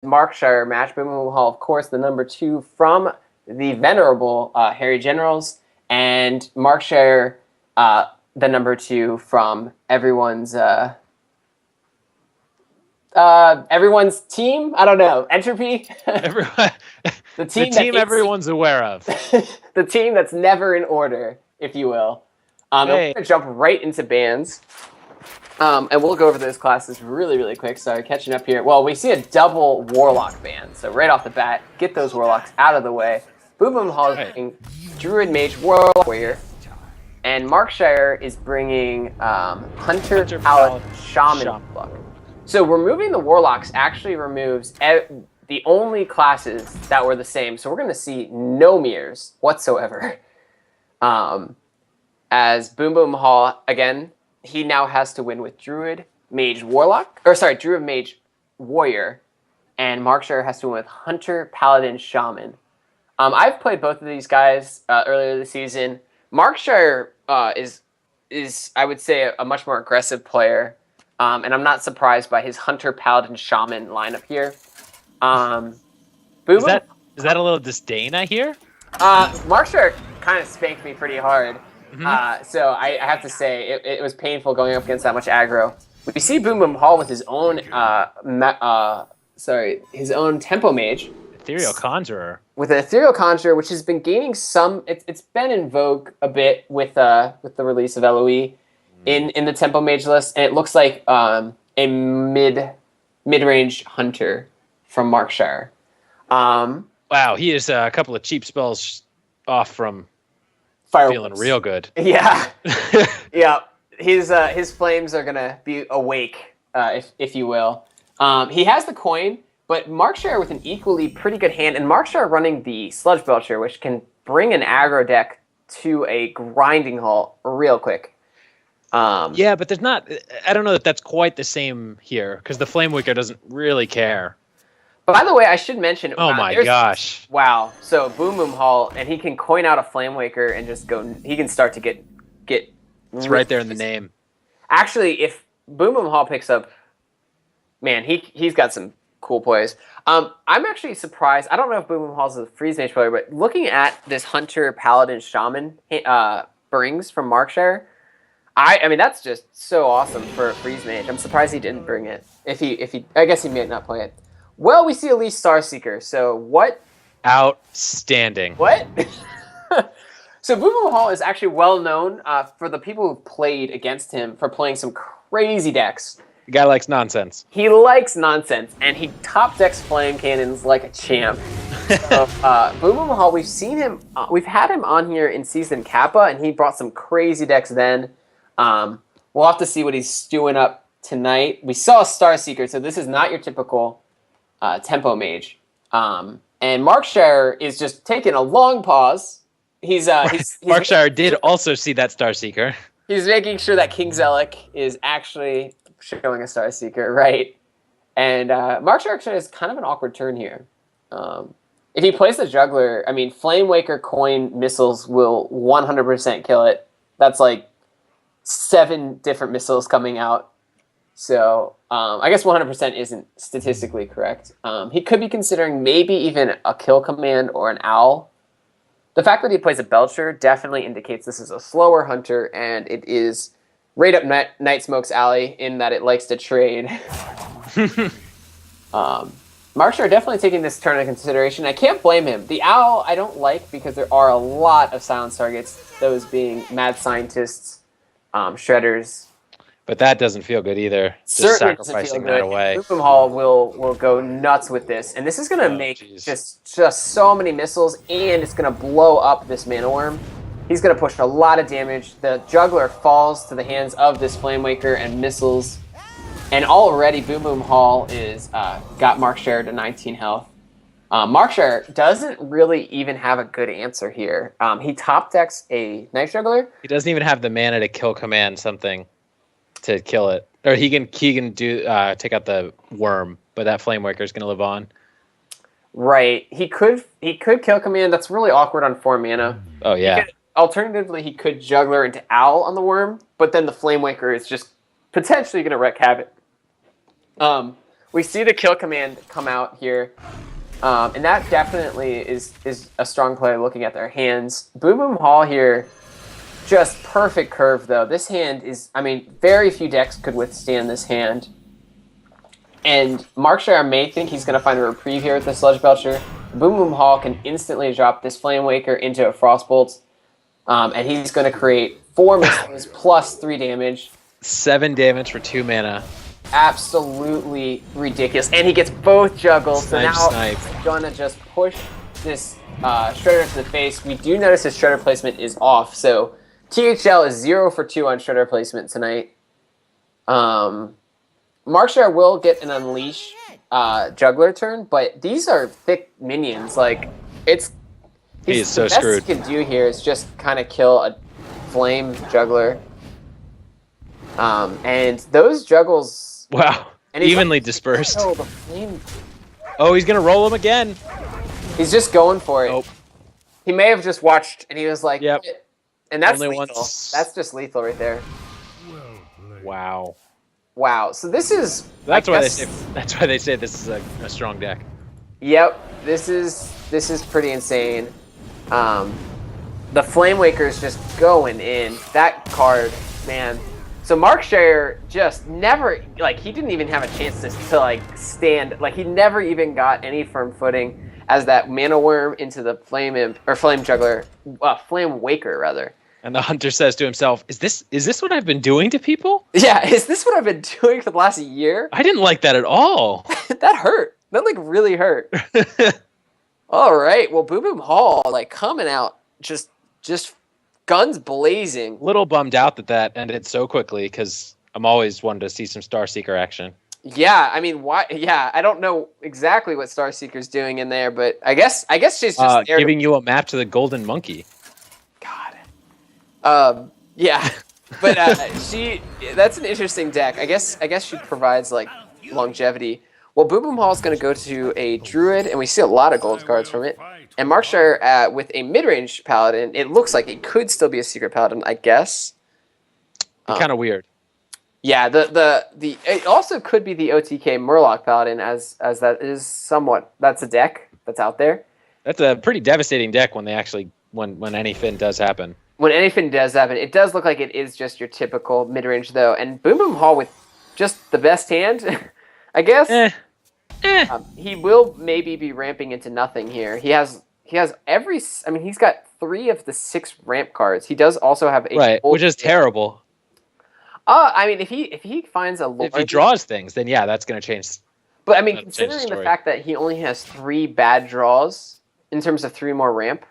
Markshire match. BoomBoomHall, of course, the number 2 from the venerable Harry Generals, and Markshire, the number 2 from everyone's team. I don't know, Entropy. Everyone, the the team everyone's aware of. the team that's never in order, if you will. And we're going to jump right into bands. And we'll go over those classes really, really quick. Sorry, catching up here. Well, we see a double Warlock band. So right off the bat, get those Warlocks out of the way. BoomBoomHall is bringing Druid, Mage, Warlock, Warrior. And Markshire is bringing Hunter, Paladin, Shaman. So removing the Warlocks actually removes the only classes that were the same. So we're going to see no mirrors whatsoever. As BoomBoomHall, again, he now has to win with Druid, Mage, Warlock. Druid, Mage, Warrior. And Markshire has to win with Hunter, Paladin, Shaman. I've played both of these guys earlier this season. Markshire is I would say, a much more aggressive player. And I'm not surprised by his Hunter, Paladin, Shaman lineup here. Is that a little disdain, I hear? Markshire kind of spanked me pretty hard. Mm-hmm. So I have to say, it was painful going up against that much aggro. We see BoomBoomHall with his own his own Tempo Mage. Ethereal Conjurer. With an Ethereal Conjurer, which has been gaining some... It's been in vogue a bit with the release of LOE in the Tempo Mage list, and it looks like a mid-range hunter from Markshire. Wow, he is a couple of cheap spells off from feeling real good. Yeah. Yeah. His flames are gonna be awake, if you will. He has the coin, but Markshire with an equally pretty good hand, and Markshire running the Sludge Belcher, which can bring an aggro deck to a grinding halt real quick. Yeah, but there's not... I don't know that that's quite the same here, because the Flamewaker doesn't really care. By the way, I should mention... Oh my gosh. Wow. So BoomBoomHall, and he can coin out a Flamewaker and just go... He can start to get... It's right there in the name. Actually, if BoomBoomHall picks up... Man, he's got some cool plays. I'm actually surprised. I don't know if BoomBoomHall's a Freeze Mage player, but looking at this Hunter, Paladin, Shaman brings from Markshire... I mean, that's just so awesome for a Freeze Mage. I'm surprised he didn't bring it. If he, I guess he may not play it. Well, we see at least Starseeker. So what? Outstanding. What? So BoomBoomHall is actually well known for the people who've played against him for playing some crazy decks. The guy likes nonsense. He likes nonsense, and he top decks Flame Cannons like a champ. So, BoomBoomHall, we've seen him. We've had him on here in Season Kappa, and he brought some crazy decks then. We'll have to see what he's stewing up tonight. We saw Starseeker, so this is not your typical Tempo Mage. And Markshire is just taking a long pause. He's Markshire did also see that Starseeker. He's making sure that King Zellic is actually showing a Starseeker, right? And Markshire actually has kind of an awkward turn here. If he plays the Juggler, I mean, Flamewaker coin missiles will 100% kill it. That's like 7 different missiles coming out. So I guess 100% isn't statistically correct. He could be considering maybe even a kill command or an owl. The fact that he plays a Belcher definitely indicates this is a slower hunter, and it is right up Night Smoke's alley in that it likes to trade. Markshire definitely taking this turn into consideration. I can't blame him. The owl I don't like because there are a lot of silence targets, those being mad scientists, shredders. But that doesn't feel good either. Just sacrificing that away. BoomBoomHall will go nuts with this, and this is going to make just so many missiles, and it's going to blow up this Mana Worm. He's going to push a lot of damage. The Juggler falls to the hands of this Flamewaker and missiles, and already BoomBoomHall is got Markshire to 19 health. Markshire doesn't really even have a good answer here. He top decks a Knife Juggler. He doesn't even have the mana to kill command something to kill it, or he can do take out the worm, but that Flamewaker is going to live on. Right. He could kill command. That's really awkward on 4 mana. Oh yeah. Alternatively, he could Juggler into Owl on the worm, but then the Flamewaker is just potentially going to wreak havoc. we see the kill command come out here. And that definitely is a strong play looking at their hands. BoomBoomHall here, just perfect curve though. This hand is, I mean, very few decks could withstand this hand. And Markshire may think he's going to find a reprieve here with the Sludge Belcher. BoomBoomHall can instantly drop this Flame Waker into a Frostbolt. And he's going to create 4 misses plus 3 damage. 7 damage for 2 mana. Absolutely ridiculous. And he gets both juggles. Snipe, so now snipe. he's going to just push this Shredder to the face. We do notice his Shredder placement is off. So THL is 0 for 2 on Shredder placement tonight. Markshire will get an Unleash Juggler turn, but these are thick minions. Like, it's... He is so the best screwed. he can do here is just kind of kill a Flame Juggler. And those juggles... Wow. And he's Evenly like, dispersed. "Oh, the flame." Oh, he's going to roll him again. He's just going for it. Nope. He may have just watched, and he was like, Yep. And that's Only lethal. once. That's just lethal right there. Wow. Wow. So this is... That's I why guess- that's why they say this is a strong deck. Yep. This is pretty insane. The Flame Waker is just going in. That card, man. So Markshire just never, like, he didn't even have a chance to like stand. Like, he never even got any firm footing as that Mana Worm into the Flame Imp, or Flame Juggler, Flame Waker rather. And the hunter says to himself, "Is this what I've been doing to people? Yeah, is this what I've been doing for the last year? I didn't like that at all." That hurt. That like really hurt. All right. Well, BoomBoomHall like coming out just guns blazing. Little bummed out that ended so quickly because I'm always wanted to see some Starseeker action. Yeah, I mean, why? Yeah, I don't know exactly what Starseeker's doing in there, but I guess she's just there giving you a map to the Golden Monkey. God. Yeah, but that's an interesting deck. I guess she provides like longevity. Well, BoomBoomHall is going to go to a Druid, and we see a lot of gold cards from it. And Markshire with a mid-range Paladin, it looks like it could still be a Secret Paladin, I guess. Kind of weird. Yeah, it also could be the OTK Murloc Paladin, as that is somewhat, that's a deck that's out there. That's a pretty devastating deck when they actually when anything does happen. When anything does happen, it does look like it is just your typical mid-range though, and BoomBoomHall with just the best hand, I guess. He will maybe be ramping into nothing here. He has every. I mean, he's got 3 of the 6 ramp cards. He does also have a Right, which is terrible. I mean, if he finds a Lord, If he draws things, then yeah, that's going to change. but I mean, that'll change the considering the story. fact that he only has 3 bad draws in terms of 3 more ramp,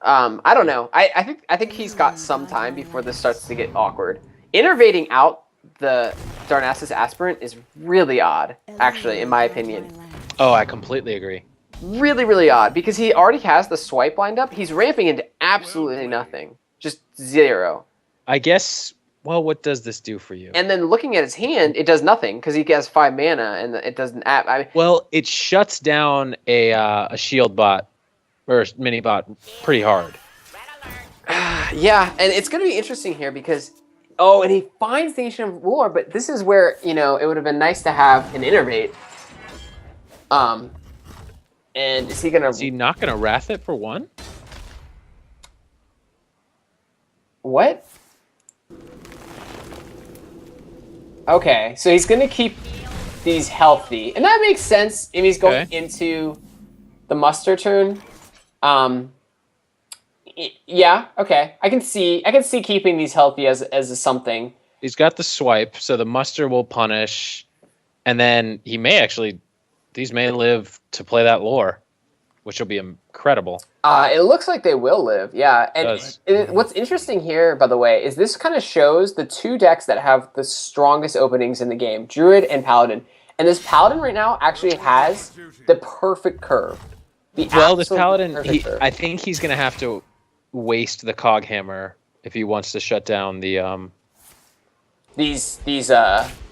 I don't know. I think he's got some time before this starts to get awkward. Innervating out the Darnassus Aspirant is really odd, actually, in my opinion. Oh, I completely agree. Really, really odd, because he already has the swipe lined up. He's ramping into absolutely nothing. Just 0. I guess, well, what does this do for you? And then looking at his hand, it does nothing, because he has 5 mana, and it doesn't... Well, it shuts down a shield bot, or mini bot, pretty hard. Yeah, and it's going to be interesting here, because... Oh, and he finds the Ancient of Lore, but this is where, it would have been nice to have an Innervate. And is he going to... Is he not going to Wrath it for 1? What? Okay, so he's going to keep these healthy. And that makes sense if he's going into the muster turn. Yeah, okay. I can see keeping these healthy as a something. He's got the swipe, so the muster will punish, and then he may actually... These may live to play that lore, which will be incredible. It looks like they will live, yeah. And what's interesting here, by the way, is this kind of shows the 2 decks that have the strongest openings in the game, Druid and Paladin. And this Paladin right now actually has the perfect curve. This Paladin, I think he's going to have to waste the Cog Hammer if he wants to shut down the... These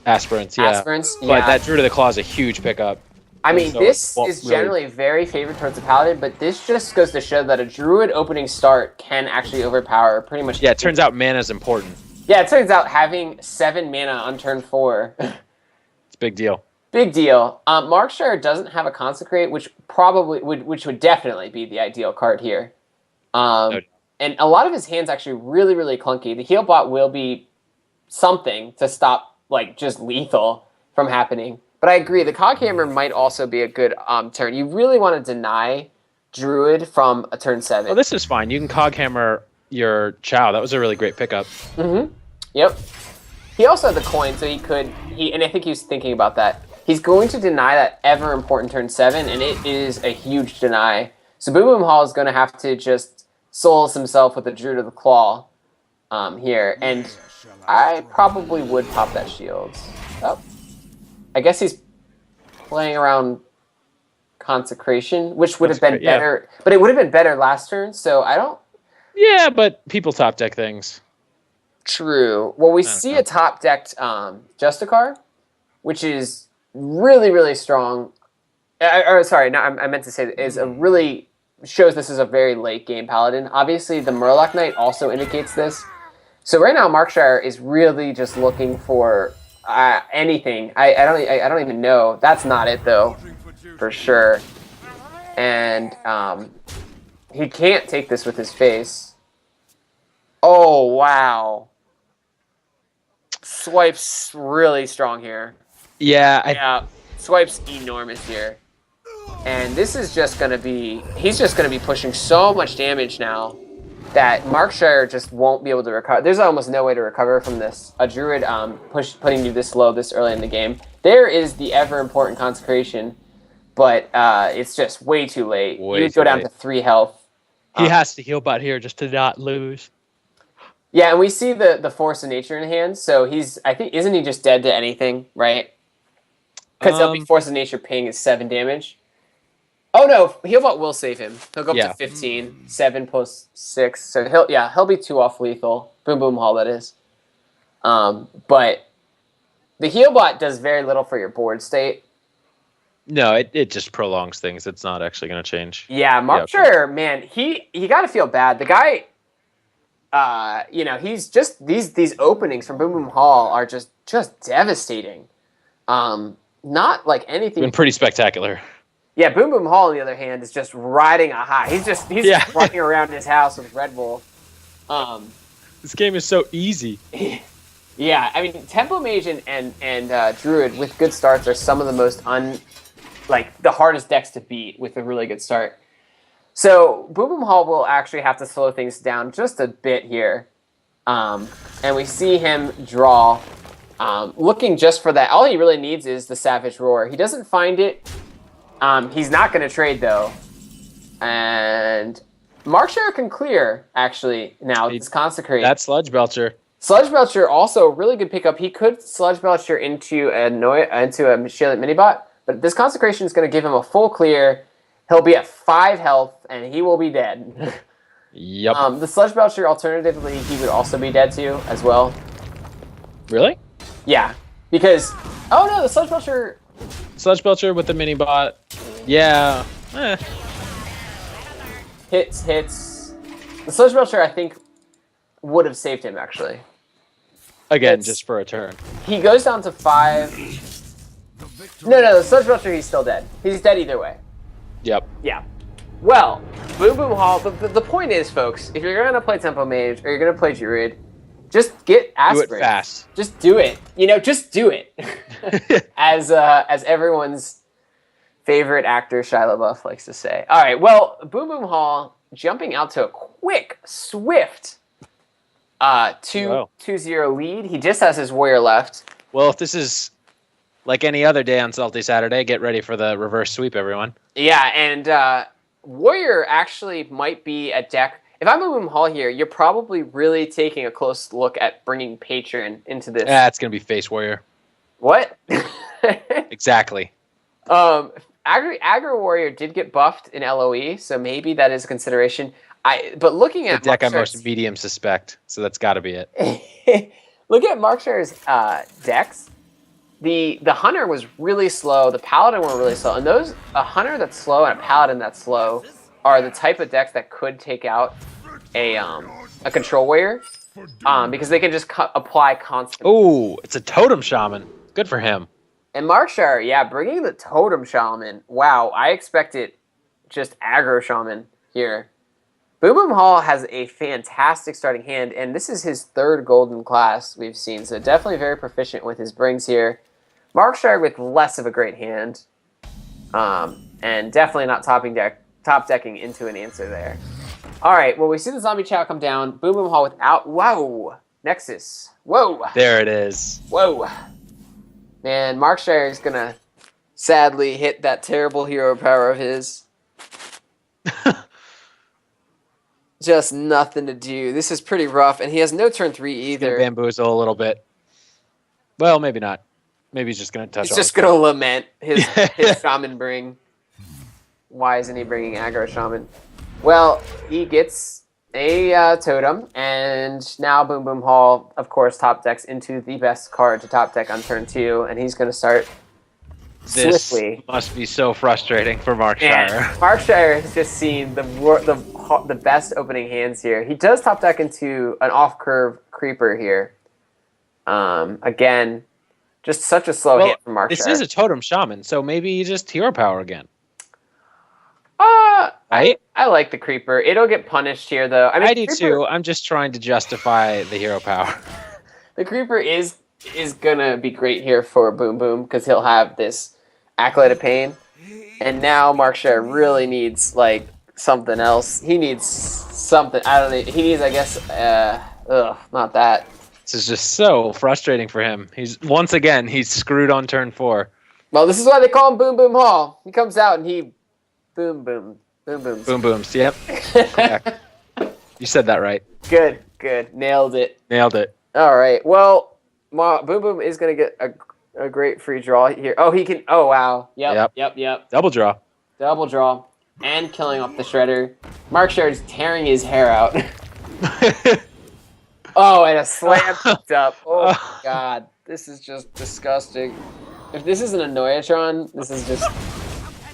Aspirants, yeah. Aspirants, But that Druid of the Claw is a huge pickup. I mean, So this it is won't generally very favored towards the Paladin, but this just goes to show that a Druid opening start can actually overpower pretty much... Yeah, it turns out mana is important. Yeah, it turns out having 7 mana on turn 4... It's a big deal. Big deal. Markshire doesn't have a Consecrate, which would definitely be the ideal card here. No. And a lot of his hands actually really, really clunky. The heal bot will be something to stop like just lethal from happening. But I agree, the Coghammer might also be a good turn. You really want to deny Druid from a turn 7. Well, this is fine. You can Coghammer your Chow. That was a really great pickup. Mm-hmm. Yep. He also had the coin, so and I think he was thinking about that. He's going to deny that ever important turn 7, and it is a huge deny. So BoomBoomHall is going to have to just solace himself with the Druid of the Claw here, and I probably would pop that shield. Oh. I guess he's playing around Consecration, which would have been better, but it would have been better last turn, so I don't... Yeah, but people top deck things. True. Well, we see a top decked Justicar, which is really, really strong. Sorry, I meant to say is a really shows this is a very late game Paladin. Obviously, the Murloc Knight also indicates this. So right now, Markshire is really just looking for anything. I don't even know. That's not it though, for sure. And he can't take this with his face. Oh wow! Swipe's really strong here. Yeah. Swipe's enormous here. And this is just gonna be. He's just gonna be pushing so much damage now that Markshire just won't be able to recover. There's almost no way to recover from this. A Druid putting you this low this early in the game. There is the ever important Consecration, but it's just way too late. You'd go down to 3 health. He has to heal bot here just to not lose. Yeah, and we see the Force of Nature in hand, so isn't he just dead to anything, right? Because he'll be Force of Nature ping is 7 damage. Oh no, Healbot will save him. He'll go up to 15, 7 plus 6. So he'll be 2 off lethal. BoomBoomHall, that is. But the Healbot does very little for your board state. No, it just prolongs things. It's not actually going to change. Yeah, Markshire, man, he got to feel bad. The guy, he's just these openings from BoomBoomHall are just devastating. Not like anything. Been pretty spectacular. Yeah, BoomBoomHall, on the other hand, is just riding a high. He's just running around his house with Red Bull. This game is so easy. Yeah, I mean, Tempo Mage and Druid with good starts are some of the most the hardest decks to beat with a really good start. So BoomBoomHall will actually have to slow things down just a bit here, and we see him draw, looking just for that. All he really needs is the Savage Roar. He doesn't find it. He's not going to trade, though. And Markshire can clear, actually, now. It's Consecrate. That's Sludge Belcher. Sludge Belcher, also a really good pickup. He could Sludge Belcher into a Shielded Minibot, but this Consecration is going to give him a full clear. He'll be at 5 health, and he will be dead. Yep. The Sludge Belcher, alternatively, he would also be dead, too, as well. Really? Yeah, because... Oh, no, the Sludge Belcher... Sludge Belcher with the mini bot. Yeah. Hits. The Sludge Belcher, I think, would have saved him, actually. Again, just for a turn. He goes down to 5. No, the Sludge Belcher, he's still dead. He's dead either way. Yep. Yeah. Well, BoomBoomHall, the point is, folks, if you're going to play Tempo Mage or you're going to play Druid, just get Aspirin. Do it fast. Just do it. Just do it. As everyone's favorite actor, Shia LaBeouf, likes to say. All right, well, BoomBoomHall jumping out to a quick, swift 2-0 lead. He just has his Warrior left. Well, if this is like any other day on Salty Saturday, get ready for the reverse sweep, everyone. Yeah, and Warrior actually might be a deck... If I'm BoomBoomHall here, you're probably really taking a close look at bringing Patron into this. It's going to be Face Warrior. What? Exactly. Aggro Warrior did get buffed in LOE, so maybe that is a consideration. But looking at the deck I most medium suspect, so that's got to be it. Looking at Markshire's decks, the Hunter was really slow, the Paladin were really slow, and a Hunter that's slow and a Paladin that's slow are the type of decks that could take out a Control Warrior, because they can just apply constant. Oh, it's a Totem Shaman. Good for him. And Markshire, yeah, bringing the Totem Shaman. Wow, I expected just aggro Shaman here. BoomBoomHall has a fantastic starting hand, and this is his third golden class we've seen, so definitely very proficient with his brings here. Markshire with less of a great hand, and definitely not top decking into an answer there. All right, well, we see the Zombie Chow come down. BoomBoomHall without, whoa, Nexus. Whoa. There it is. Whoa. Man, Markshire is going to sadly hit that terrible hero power of his. Just nothing to do. This is pretty rough, and he has no turn 3 either. Bamboozle a little bit. Well, maybe not. Maybe he's just going to touch. He's just going to lament his Shaman bring. Why isn't he bringing aggro Shaman? Well, he gets a Totem, and now BoomBoomHall, of course, top decks into the best card to top deck on turn 2, and he's going to start swiftly. This must be so frustrating for Markshire. And Markshire has just seen the best opening hands here. He does top deck into an off-curve Creeper here. Again, just such a slow hit from Markshire. This is a Totem Shaman, so maybe you just hero power again. Right? I like the Creeper. It'll get punished here, though. I mean, I do too. I'm just trying to justify the hero power. The Creeper is gonna be great here for Boom Boom because he'll have this Acolyte of Pain, and now Markshire really needs like something else. He needs something. I don't know. He needs, I guess. Not that. This is just so frustrating for him. He's screwed on turn 4. Well, this is why they call him BoomBoomHall. He comes out and he boom booms. Boom booms. Yep. You said that right. Good. Nailed it. All right. Well, Boom Boom is gonna get a great free draw here. Oh, he can. Oh, wow. Yep. Double draw. And killing off the Shredder. Markshire is tearing his hair out. Oh, and a slam picked up. Oh, my God. This is just disgusting. If this isn't a Noyatron, this is just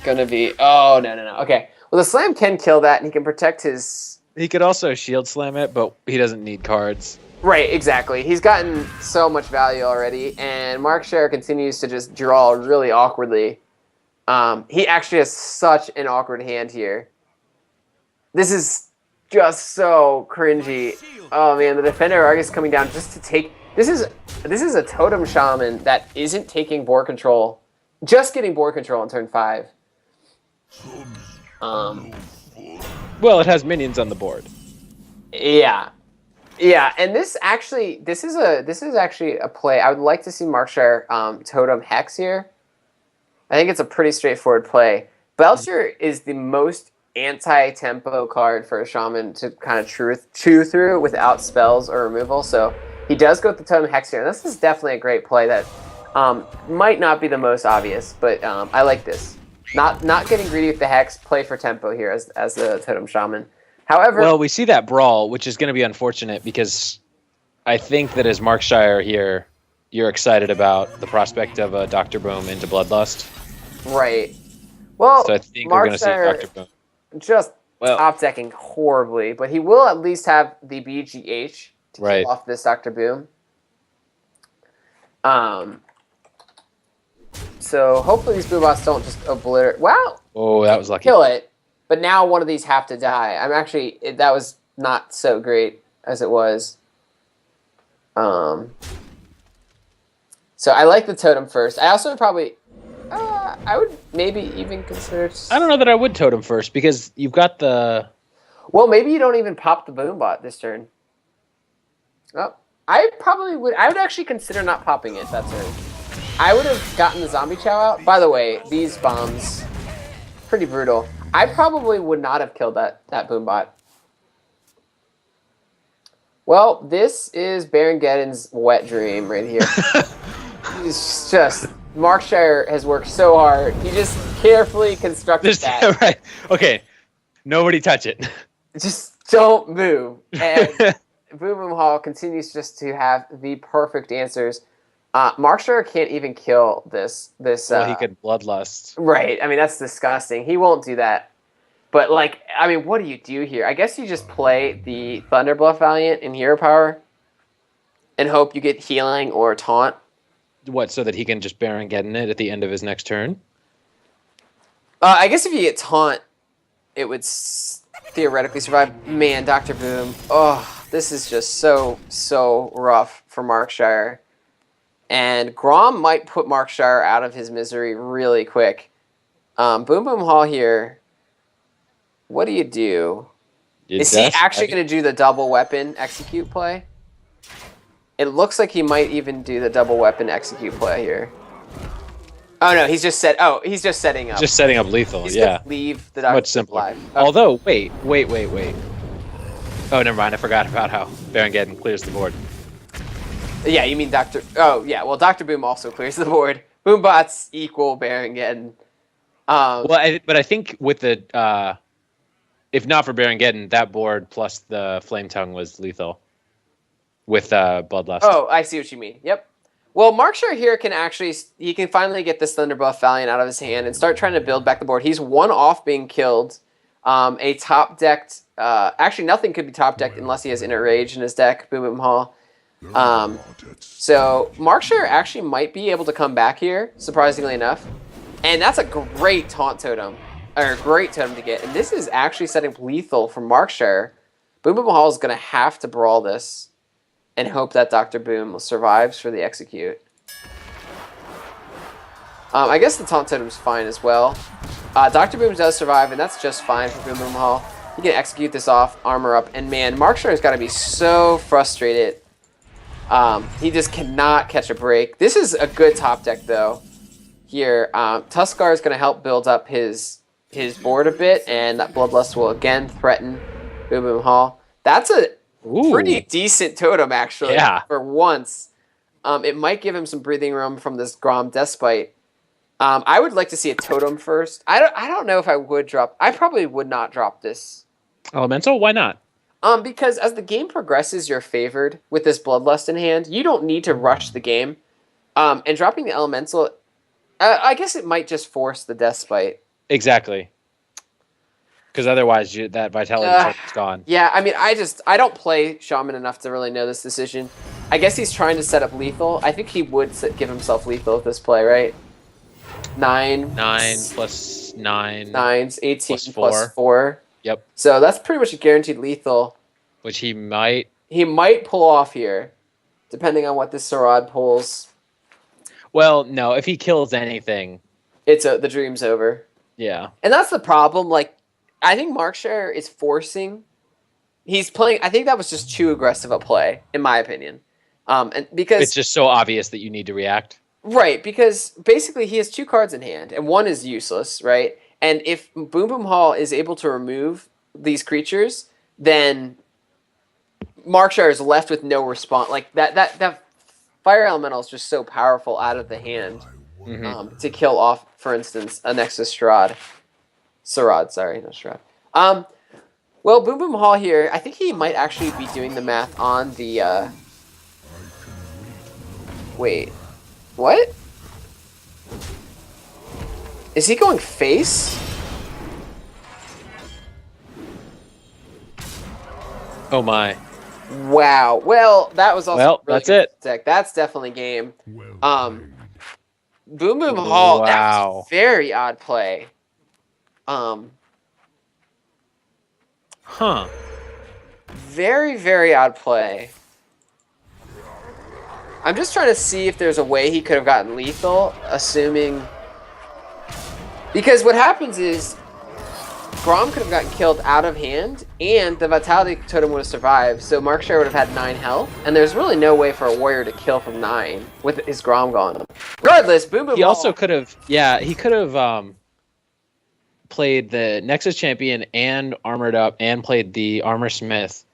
going to be... Oh, no. Okay. Well, the slam can kill that, and he can protect his... He could also shield slam it, but he doesn't need cards. Right, exactly. He's gotten so much value already, and Markshire continues to just draw really awkwardly. He actually has such an awkward hand here. This is just so cringy. Oh man, the Defender Argus coming down just to take... This is a Totem Shaman that isn't taking board control. Just getting board control on turn 5. Well, it has minions on the board. Yeah, and this is actually a play. I would like to see Markshire Totem Hex here. I think it's a pretty straightforward play. Belcher is the most anti-tempo card for a Shaman to kind of chew through without spells or removal. So he does go with the Totem Hex here. And this is definitely a great play that might not be the most obvious, but I like this. Not getting greedy with the Hex, play for tempo here as the Totem Shaman. However... Well, we see that brawl, which is going to be unfortunate because I think that as Markshire here, you're excited about the prospect of a Dr. Boom into Bloodlust. Right. Well, so I think we're going to see Dr. Boom. Just top decking horribly, but he will at least have the BGH to kill off this Dr. Boom. So hopefully these Boombots don't just obliterate. Wow. Oh, that was lucky. Kill it. But now one of these have to die. That was not so great as it was. So I like the Totem first. I also probably... I would maybe even consider... I don't know that I would Totem first, because you've got the... Well, maybe you don't even pop the Boombot this turn. Oh, I probably would... I would actually consider not popping it that turn. I would have gotten the Zombie Chow out. By the way, these bombs... Pretty brutal. I probably would not have killed that Boombot. Well, this is Baron Geddon's wet dream right here. It's just... Markshire has worked so hard. He just carefully constructed that. Right. Okay. Nobody touch it. Just don't move. And BoomBoomHall continues just to have the perfect answers. Markshire can't even kill this. Well, he could Bloodlust. Right. I mean, that's disgusting. He won't do that. But, like, I mean, what do you do here? I guess you just play the Thunderbluff Valiant in Hero Power and hope you get healing or taunt. What, so that he can just Baron get in it at the end of his next turn? I guess if you get taunt, it would theoretically survive. Man, Dr. Boom. Oh, this is just so rough for Markshire. And Grom might put Markshire out of his misery really quick. BoomBoomHall here. What do you do? Is he actually going to do the double weapon execute play? It looks like he might even do the double weapon execute play here. Oh no, he's just setting up. Just setting up lethal. He's yeah, gonna leave the Dr. much simpler. Alive. Okay. Although, wait. Oh, never mind. I forgot about how Baron Geddon clears the board. Yeah, you mean Dr. Oh yeah, well Dr. Boom also clears the board. Boombots equal Baron Geddon. But I think with the if not for Baron Geddon, that board plus the Flame Tongue was lethal with Bloodlust. Oh, I see what you mean. Yep. Well, Markshire here can finally get this Thunderbuff Valiant out of his hand and start trying to build back the board. He's one off being killed. A top decked, actually nothing could be top decked unless he has Inner Rage in his deck. BoomBoomHall. So Markshire actually might be able to come back here, surprisingly enough, and that's a great taunt totem, or a great totem to get. And this is actually setting up lethal for Markshire. BoomBoomHall is going to have to brawl this and hope that Dr. Boom survives for the execute. I guess the taunt totem's fine as well. Dr. Boom does survive, and that's just fine for BoomBoomHall. He can execute this off, armor up, and man, Markshire's got to be so frustrated. He just cannot catch a break. This is a good top deck, though. Here, Tuskar is going to help build up his board a bit, and that Bloodlust will again threaten BoomBoomHall. That's a pretty decent totem, actually, for once. It might give him some breathing room from this Grom Despite. I would like to see a totem first. I don't know if I would drop. I probably would not drop this. Elemental? Why not? Because as the game progresses, you're favored with this Bloodlust in hand. You don't need to rush the game. And dropping the Elemental, I guess it might just force the Despite. Exactly. Because otherwise, that Vitality check is gone. Yeah, I mean, I don't play Shaman enough to really know this decision. I guess he's trying to set up lethal. I think he would give himself lethal with this play, right? 9 plus 9. 9's 18 plus 4. Yep. So that's pretty much a guaranteed lethal. Which he might pull off here, depending on what this Sarad pulls. Well, no, if he kills anything, the dream's over. Yeah. And that's the problem. Like, I think Markshire is forcing. He's playing. I think that was just too aggressive a play, in my opinion. And because it's just so obvious that you need to react. Right, because basically he has 2 cards in hand, and one is useless, right? And if BoomBoomHall is able to remove these creatures, then Markshire is left with no response. Like that Fire Elemental is just so powerful out of the hand to kill off, for instance, a Nexus Sarad, sorry, not Strahd. Well, BoomBoomHall here, I think he might actually be doing the math on the, wait, what? Is he going face? Oh my. Wow. Well, that was also really that's it. Deck. That's definitely game. BoomBoomHall, wow. That was a very odd play. Very, very odd play. I'm just trying to see if there's a way he could have gotten lethal, assuming... Because what happens is Grom could have gotten killed out of hand, and the Vitality Totem would have survived, so Markshire would have had 9 health, and there's really no way for a warrior to kill from 9 with his Grom gone. Regardless, BoomBoomHall... He also could have... Yeah, he could have played the Nexus Champion and armored up and played the Armor Smith,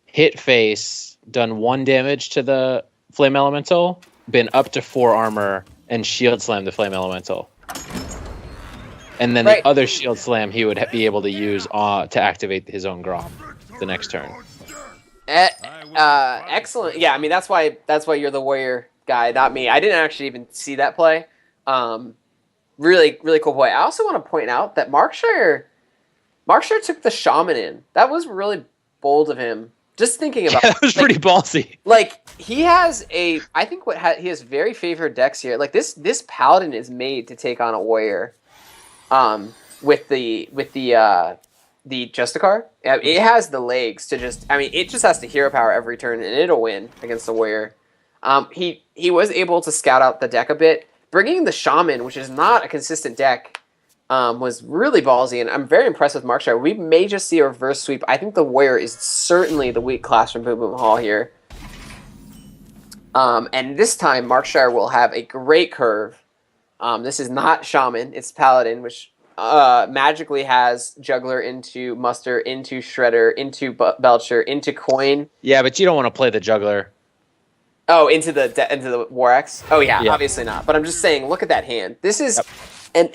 hit face, done 1 damage to the Flame Elemental, been up to 4 armor, and shield slam the Flame Elemental. And then the other shield slam he would be able to use to activate his own Grom the next turn. Excellent. Yeah, I mean that's why you're the warrior guy, not me. I didn't actually even see that play. Really, really cool play. I also want to point out that Markshire took the Shaman in. That was really bold of him. just thinking Yeah, about that was pretty ballsy. like he has I think he has very favored decks here. Like this paladin is made to take on a warrior, with the Justicar. It has the legs to just. I mean, it just has to hero power every turn and it'll win against the warrior. He was able to scout out the deck a bit, bringing the shaman, which is not a consistent deck. Was really ballsy, and I'm very impressed with Markshire. We may just see a reverse sweep. I think the warrior is certainly the weak class from BoomBoomHall here. And this time, Markshire will have a great curve. This is not Shaman, it's Paladin, which magically has Juggler into Muster, into Shredder, into Belcher, into Coin. Yeah, but you don't want to play the Juggler. Oh, into the War Axe? Oh, yeah, obviously not. But I'm just saying, look at that hand. This is... Yep. And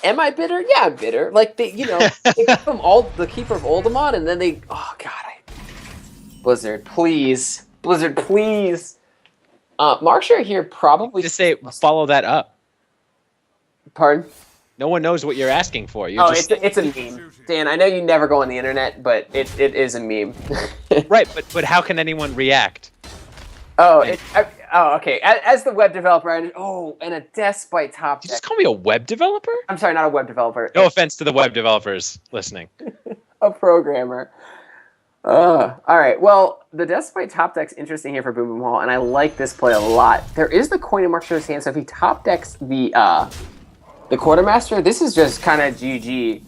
am I bitter? Yeah, I'm bitter. Like, they keep them all the Keeper of Oldemon, and then they... Oh, God. Blizzard, please. Blizzard, please. Markshire here probably... Just say, follow that up. Pardon? No one knows what you're asking for. It's a meme. Dan, I know you never go on the internet, but it is a meme. Right, but how can anyone react? Okay. As the web developer, and a Despite top deck. Did you just call me a web developer? I'm sorry, not a web developer. No offense to the web developers listening. A programmer. All right. Well, the Despite top deck's interesting here for BoomBoomHall, and I like this play a lot. There is the coin in Markshire's hand, so if he top decks the Quartermaster, this is just kind of GG.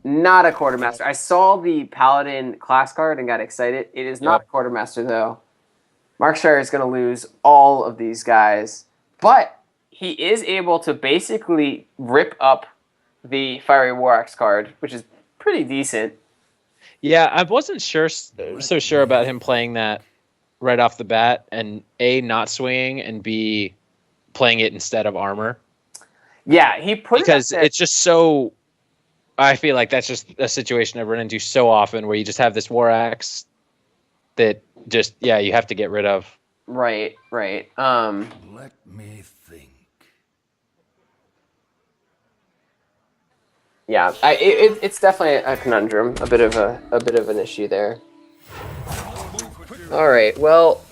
Not a Quartermaster. I saw the Paladin class card and got excited. It is not a Quartermaster, though. Markshire is going to lose all of these guys, but he is able to basically rip up the Fiery War Axe card, which is pretty decent. Yeah, I wasn't so sure about him playing that right off the bat, and A, not swinging, and B, playing it instead of armor. Yeah, he put because it's just so. I feel like that's just a situation I've run into so often where you just have this War Axe that just you have to get rid of. Right. Let me think. Yeah, it's definitely a conundrum, a bit of an issue there. All right, well,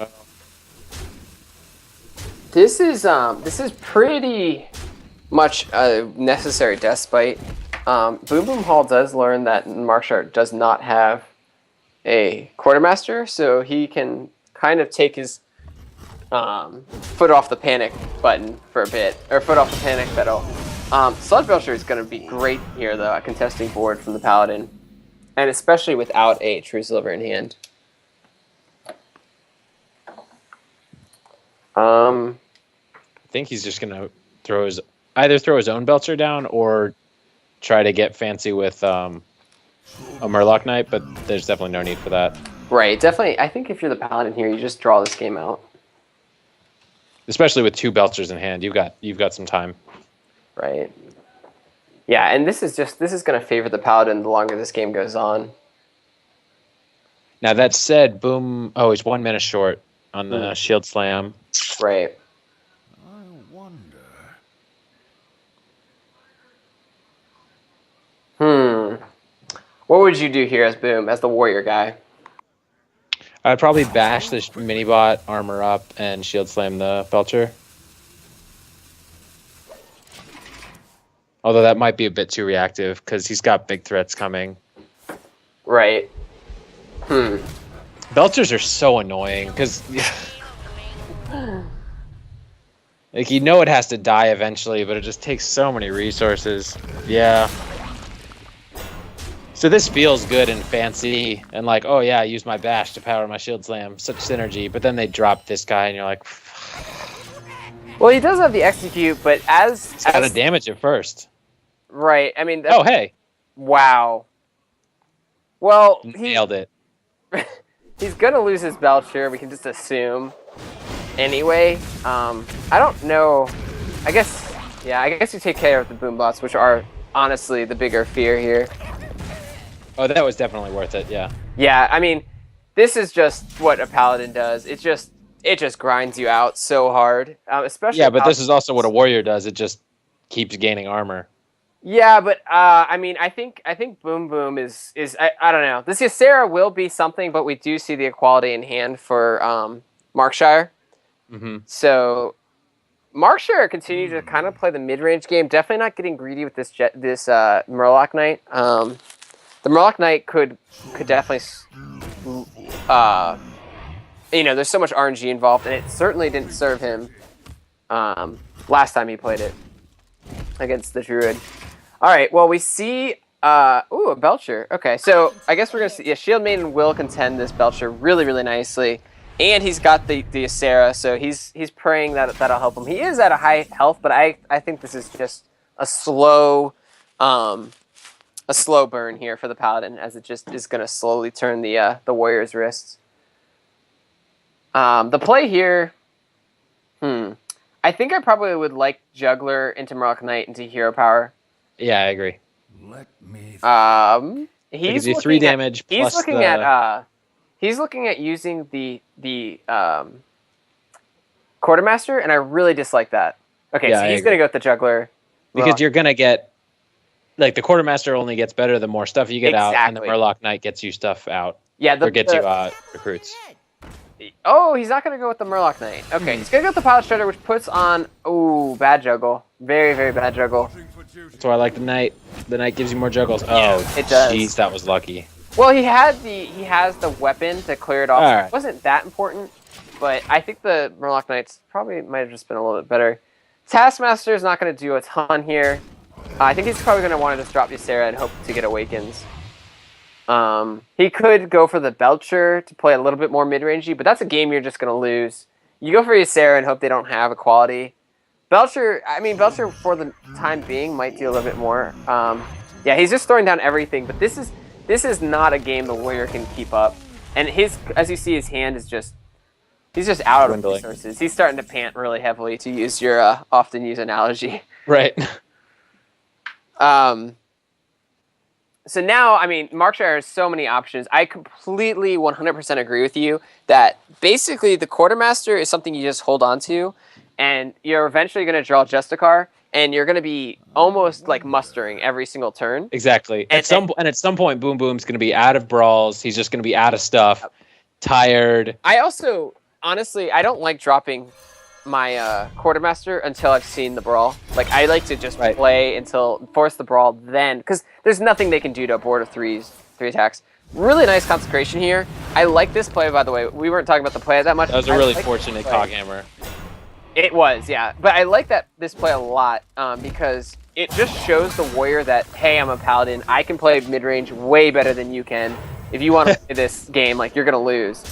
this is pretty much a necessary Despite. BoomBoomHall does learn that Markshire does not have a Quartermaster, so he can kind of take his foot off the panic button for a bit, or foot off the panic pedal. Sludge Belcher is going to be great here, though, at contesting board from the Paladin, and especially without a True Silver in hand. I think he's just going to either throw his own Belcher down or try to get fancy with a Murloc Knight, but there's definitely no need for that. Right, definitely. I think if you're the Paladin here, you just draw this game out. Especially with two Belchers in hand, you've got some time. Right. Yeah, and this is going to favor the Paladin the longer this game goes on. Now that said, Boom. Oh, he's 1 minute short on the Shield Slam. Right. I wonder. What would you do here as Boom, as the warrior guy? I'd probably bash this mini-bot, armor up, and Shield Slam the Belcher. Although that might be a bit too reactive, because he's got big threats coming. Right. Belchers are so annoying, because... like, you know it has to die eventually, but it just takes so many resources. Yeah. So this feels good and fancy, and like, oh yeah, I used my bash to power my Shield Slam. Such synergy, but then they drop this guy, and you're like... Well, he does have the execute, but It's got to damage it first. Right, I mean... Oh, hey. Wow. Well, he nailed it. He's going to lose his Belcher, we can just assume. Anyway, I don't know. I guess you take care of the Boombots, which are honestly the bigger fear here. Oh, that was definitely worth it, yeah. Yeah, I mean, this is just what a Paladin does. It just grinds you out so hard, especially... Yeah, but this is also what a warrior does. It just keeps gaining armor. Yeah, but I mean, I think Boom Boom is I don't know. This Ysera will be something, but we do see the equality in hand for Markshire. Mm-hmm. So Markshire continues to kind of play the mid range game. Definitely not getting greedy with this Murloc Knight. The Murloc Knight could definitely there's so much RNG involved, and it certainly didn't serve him last time he played it against the Druid. All right, well, we see a Belcher. Okay, so I guess we're going to see, Shield Maiden will contend this Belcher really, really nicely. And he's got the Ysera, so he's praying that'll help him. He is at a high health, but I think this is just a slow burn here for the Paladin, as it just is going to slowly turn the Warrior's wrists. The play here, I think I probably would like Juggler into Murloc Knight into Hero Power. Yeah, I agree. Let me. Gives you 3 damage. He's looking at using the Quartermaster, and I really dislike that. Okay, Yeah, so I he's agree. gonna go with the Juggler Because you're gonna get, like, the Quartermaster only gets better the more stuff you get out, and the Exactly. Murloc Knight gets you stuff out, Yeah, or gets you recruits. Oh, he's not gonna go with the Murloc Knight. Okay, he's gonna go with the Pilot Shredder, which puts on bad juggle, very, very bad juggle. That's why I like the Knight. The Knight gives you more juggles. Oh, it does. Jeez, that was lucky. Well, he has the weapon to clear it off. All right. It wasn't that important, but I think the Murloc Knights probably might have just been a little bit better. Taskmaster is not going to do a ton here. I think he's probably going to want to just drop Ysera and hope to get Awakens. He could go for the Belcher to play a little bit more mid-rangey, but that's a game you're just going to lose. You go for Ysera and hope they don't have equality. Belcher for the time being might do a little bit more. Yeah, he's just throwing down everything, but this is not a game the Warrior can keep up. And as you see, his hand is he's just out of Dwindling. resources. He's starting to pant really heavily, to use your often used analogy. Right. So now, I mean, Markshire has so many options. I completely 100% agree with you that basically the Quartermaster is something you just hold on to, and you're eventually going to draw Justicar, and you're going to be almost like mustering every single turn. Exactly. And At some point, Boom Boom's going to be out of brawls. He's just going to be out of stuff, tired. I also, honestly, I don't like dropping my Quartermaster until I've seen the brawl. Like, I like to just play until force the brawl, then, because there's nothing they can do to abort a three attacks. Really nice consecration here. I like this play, by the way. We weren't talking about the play that much. That was a really fortunate Coghammer. It was, yeah. But I like this play a lot because it just shows the Warrior that, hey, I'm a Paladin. I can play mid-range way better than you can. If you want to play this game, like, you're going to lose.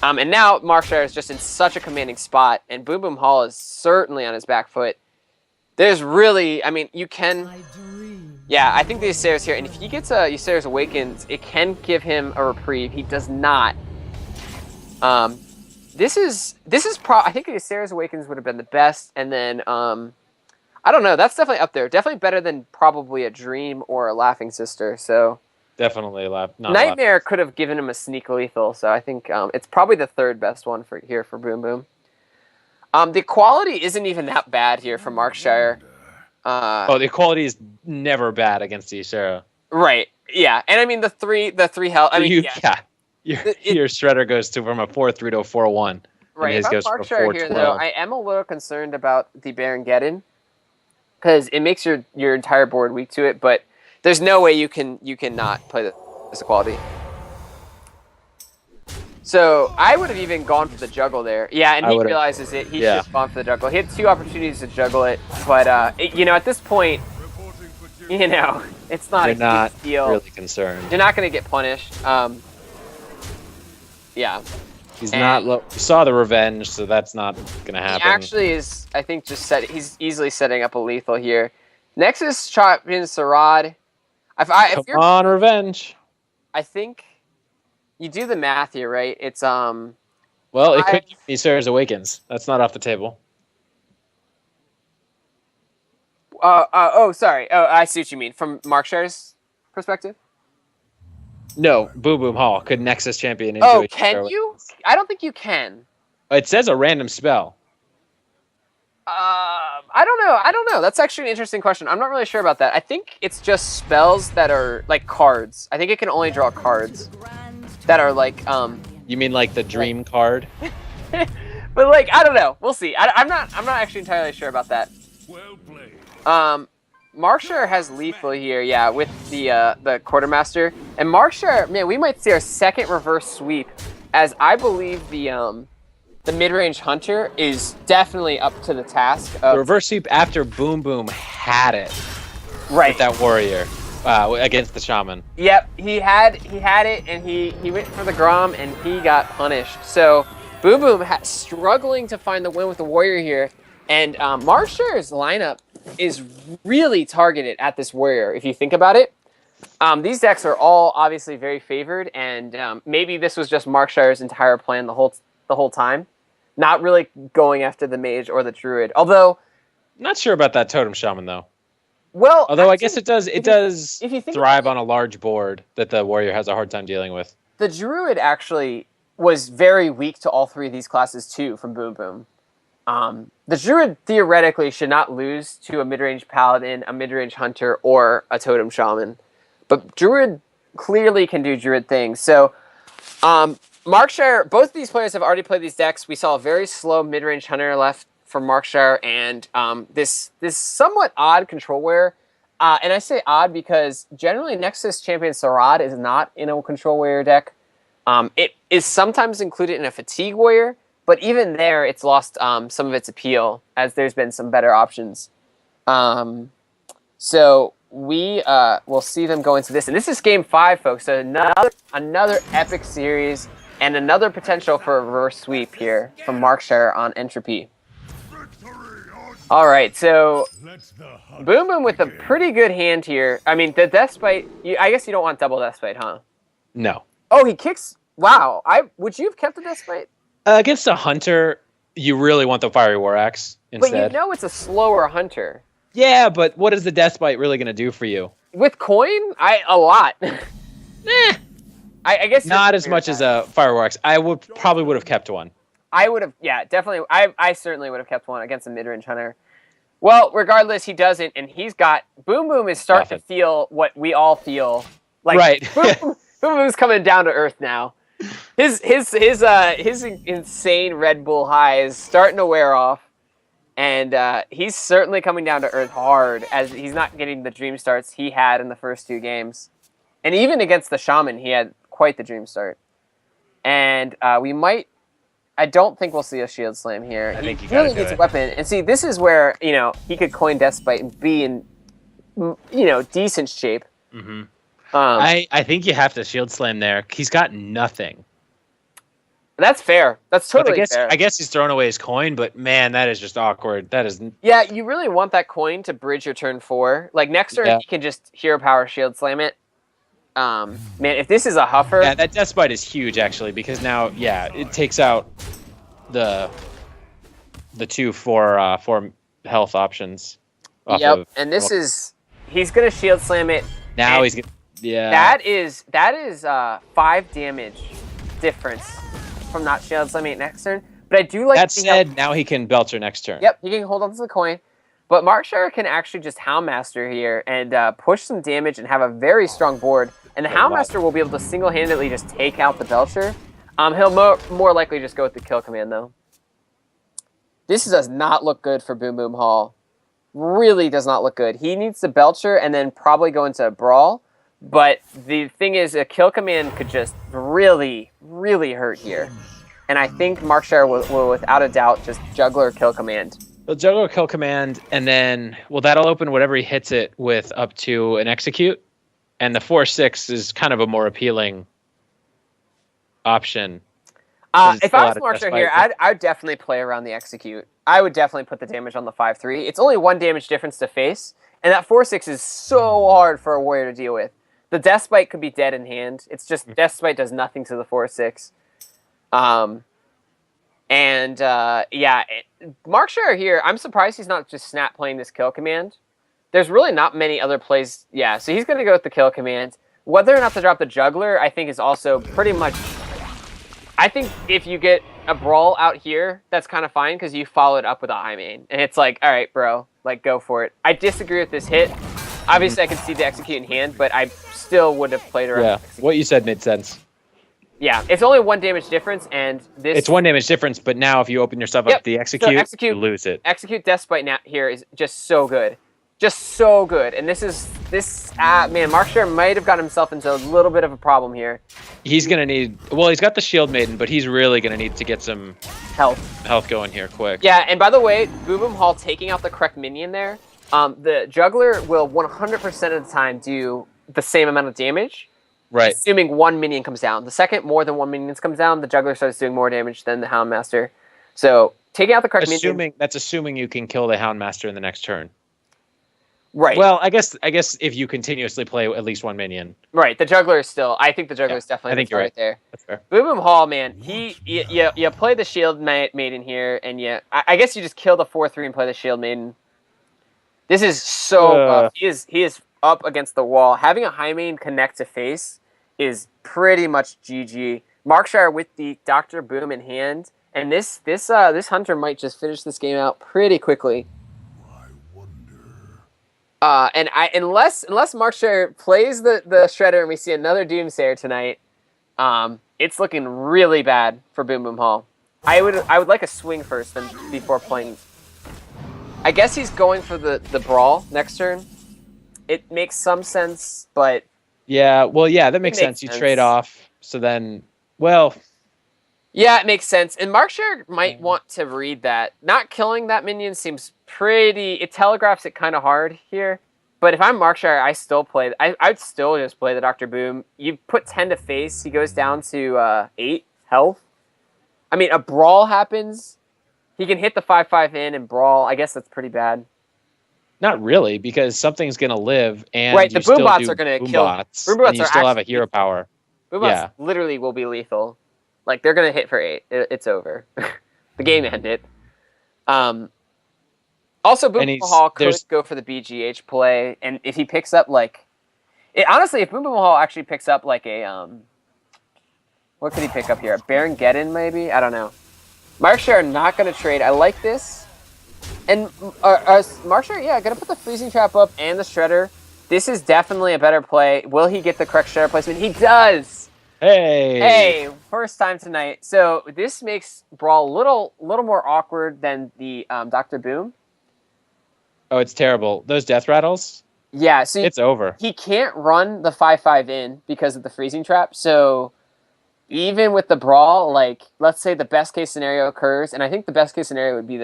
And now Markshire is just in such a commanding spot, and BoomBoomHall is certainly on his back foot. There's really, I mean, you can... Yeah, I think the Ysera's here, and if he gets a Ysera's Awakens, it can give him a reprieve. He does not. I think the Ysera's Awakens would have been the best, and then, I don't know, that's definitely up there. Definitely better than probably a Dream or a Laughing Sister, so... Definitely Nightmare could have given him a sneak lethal, so I think it's probably the third best one for Boom Boom. The quality isn't even that bad here for Markshire. The quality is never bad against the Ysera. Right. Yeah, and I mean the three health. I mean, Your Shredder goes from a 4-3 to a 4-1. Right. And his goes from a 4-12. Here, though, I am a little concerned about the Baron Geddon because it makes your entire board weak to it, but. There's no way you can not play this equality. So I would have even gone for the juggle there. Yeah, and he realizes it. He should have gone for the juggle. He had 2 opportunities to juggle it, but at this point, it's not a huge deal. Really concerned. You're not going to get punished. Yeah. He's not. You saw the revenge, so that's not going to happen. He actually is. I think he's easily setting up a lethal here. Nexus Champion Sarad. Come on, revenge. I think you do the math here, right? It's Well, it could be Ysera's Awakens. That's not off the table. Sorry. Oh, I see what you mean. From Markshire's perspective? No, BoomBoomHall could Nexus Champion into can you? I don't think you can. It says a random spell. I don't know. I don't know. That's actually an interesting question. I'm not really sure about that. I think it's just spells that are like cards. I think it can only draw cards that are like You mean like the dream card? but like I don't know. We'll see. I'm not actually entirely sure about that. Well played. Markshire has lethal here, yeah, with the quartermaster. And Markshire, man, we might see our second reverse sweep, as I believe the mid-range hunter is definitely up to the task of The reverse sweep after Boom Boom had it right with that warrior against the shaman. Yep, he had it, and he went for the Grom, and he got punished. So Boom Boom struggling to find the win with the warrior here, and Markshire's lineup is really targeted at this warrior. If you think about it, these decks are all obviously very favored, and maybe this was just Markshire's entire plan the whole time, not really going after the mage or the druid. Although, Not sure about that totem shaman though. well, Although I actually, guess it does if you think thrive on a large board that the warrior has a hard time dealing with. the druid actually was very weak to all three of these classes too from Boom Boom. The druid theoretically should not lose to a mid-range paladin, a mid-range hunter, or a totem shaman. But druid clearly can do druid things. So Markshire, both of these players have already played these decks. We saw a very slow mid-range hunter left from Markshire, and this somewhat odd control wear. And I say odd because generally Nexus champion Sarad is not in a control warrior deck. It is sometimes included in a fatigue warrior, but even there, it's lost some of its appeal, as there's been some better options. So we will see them go into this. And this is game 5, folks. So another epic series and another potential for a reverse sweep here from Markshire on Entropy. All right, so Boom Boom with a pretty good hand here. I mean, the Deathbite, I guess you don't want double Deathbite, huh? No. Oh, he kicks. Wow. Would you have kept the Deathbite? Against a hunter, you really want the fiery war axe instead. But you know it's a slower hunter. Yeah, but what is the Deathbite really going to do for you? With coin, a lot. I guess Not as much as a fire war axe. I probably would have kept one. I would have, yeah, definitely. I certainly would have kept one against a mid-range hunter. Well, regardless, he doesn't, and he's got Boom Boom is starting to feel what we all feel. Like, right. Boom Boom's coming down to earth now. His insane Red Bull high is starting to wear off, and he's certainly coming down to earth hard, as he's not getting the dream starts he had in the first 2 games. And even against the Shaman, he had quite the dream start. And I don't think we'll see a shield slam here. I think he really needs a weapon. And see, this is where, he could coin Deathbite and be in, decent shape. Mm-hmm. I think you have to shield slam there. He's got nothing. That's fair. That's totally fair. I guess he's thrown away his coin, but man, that is just awkward. That is. Yeah, you really want that coin to bridge your turn 4. Like next turn, you can just hero power shield slam it. Man, if this is a huffer, yeah, that Deathbite is huge actually, because now, it takes out the 2 for health options. Yep, and this is he's gonna shield slam it. Now he's gonna. Yeah. That is 5 damage difference from not shield slamming it next turn. But I do like that said, now he can Belcher next turn. Yep, he can hold on to the coin. But Markshire can actually just Houndmaster here and push some damage and have a very strong board. And the Houndmaster will be able to single-handedly just take out the Belcher. He'll more likely just go with the kill command, though. This does not look good for BoomBoomHall. Really does not look good. He needs the Belcher and then probably go into a Brawl. But the thing is, a kill command could just really, really hurt here. And I think Markshire will without a doubt, just Juggler kill command. He'll Juggler kill command, and then, that'll open whatever he hits it with up to an Execute. And the 4/6 is kind of a more appealing option. If I was Markshire here, I'd definitely play around the Execute. I would definitely put the damage on the 5/3. It's only 1 damage difference to face, and that 4/6 is so hard for a warrior to deal with. The Deathbite could be dead in hand. It's just Deathbite does nothing to the 4/6. Markshire here, I'm surprised he's not just snap playing this kill command. There's really not many other plays. Yeah, so he's going to go with the kill command. Whether or not to drop the Juggler, I think is also pretty much... I think if you get a brawl out here, that's kind of fine because you followed up with a high main. And it's like, all right, bro, like, go for it. I disagree with this hit. Obviously, I can see the execute in hand, but I still would have played around. Yeah, what you said made sense. Yeah, it's only 1 damage difference, and this... It's 1 damage difference, but now if you open yourself up to the execute, you lose it. Execute Deathbite now here is just so good. Just so good. And man, Markshire might have gotten himself into a little bit of a problem here. He's going to need... Well, he's got the Shield Maiden, but he's really going to need to get some health going here quick. Yeah, and by the way, BoomBoomHall taking out the correct minion there, the Juggler will 100% of the time do the same amount of damage. Right. Assuming 1 minion comes down. The second more than 1 minion comes down, the Juggler starts doing more damage than the Houndmaster. So taking out the correct minion... That's assuming you can kill the Houndmaster in the next turn. Right. Well, I guess if you continuously play at least 1 minion. Right. The Juggler is still... I think the Juggler is definitely... I think you're right there. That's fair. BoomBoomHall, man, you play the Shield Maiden here, and I guess you just kill the 4/3 and play the Shield Maiden. This is so rough. He is up against the wall. Having a high main connect to face is pretty much GG. Markshire with the Dr. Boom in hand, and this hunter might just finish this game out pretty quickly. Unless Markshire plays the Shredder and we see another Doomsayer tonight, it's looking really bad for BoomBoomHall. I would like a swing first before playing. I guess he's going for the brawl next turn. It makes some sense, but yeah, well, yeah, that makes sense. You trade off, so then, well, yeah, it makes sense. And Markshire might want to read that. Not killing that minion seems pretty... It telegraphs it kind of hard here. But if I'm Markshire, I'd still just play the Dr. Boom. You put 10 to face, he goes down to 8 health. I mean, a brawl happens. He can hit the 5/5 in and brawl. I guess that's pretty bad. Not really, because something's going to live, and right, the Boombots are going to kill. Boombots, and you still have a hero power. Boombots literally will be lethal. Like, they're going to hit for 8. It's over. The game ended. Also, BoomBoomHall could go for the BGH play, and if he picks up, like... honestly, if BoomBoomHall actually picks up, like, a... what could he pick up here? A Baron Geddon, maybe? I don't know. Markshire not going to trade. I like this. And Markshire, going to put the Freezing Trap up and the Shredder. This is definitely a better play. Will he get the correct Shredder placement? He does! Hey, first time tonight. So this makes Brawl a little more awkward than the Dr. Boom. Oh, it's terrible. Those death rattles? Yeah, so it's over. He can't run the 5/5 in because of the Freezing Trap. So even with the Brawl, like, let's say the best case scenario occurs, and I think the best case scenario would be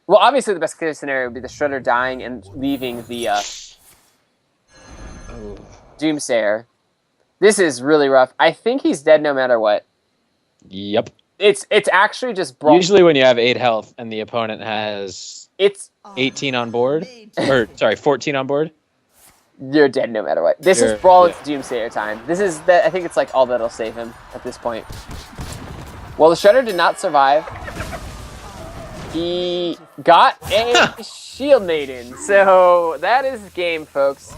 well, obviously the best case scenario would be the Shredder dying and leaving the Doomsayer. This is really rough. I think he's dead no matter what. Yep. It's actually just Brawl. Usually when you have 8 health and the opponent has 18 on board, or sorry, 14 on board, you're dead no matter what. This is Brawl into Doomsayer time. This is I think it's like all that'll save him at this point. Well, the Shredder did not survive. He got a Shield Maiden. So that is game, folks.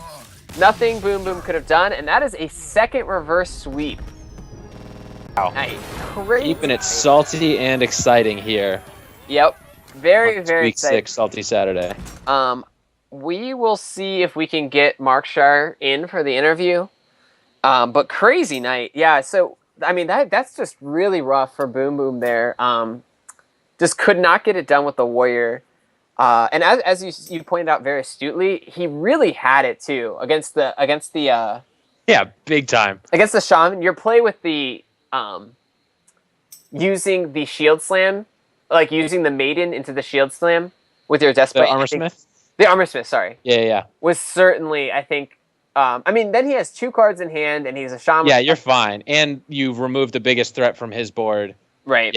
Nothing Boom Boom could have done, and that is a second reverse sweep. Wow. Nice. Crazy. Keeping it salty and exciting here. Yep. Very, very Week exciting. 6, Salty Saturday. We will see if we can get Markshire in for the interview. But crazy night. Yeah, so, I mean, that's just really rough for Boom Boom there. Just could not get it done with the Warrior. And as you pointed out very astutely, he really had it too against the yeah, big time against the Shaman. Your play with the using the Shield Slam, like using the Maiden into the Shield Slam with your Despite. The Armor Smith. The Armor Smith, sorry. Yeah. Was certainly, I think. I mean, then he has 2 cards in hand, and he's a Shaman. Yeah, you're fine, and you've removed the biggest threat from his board. Right.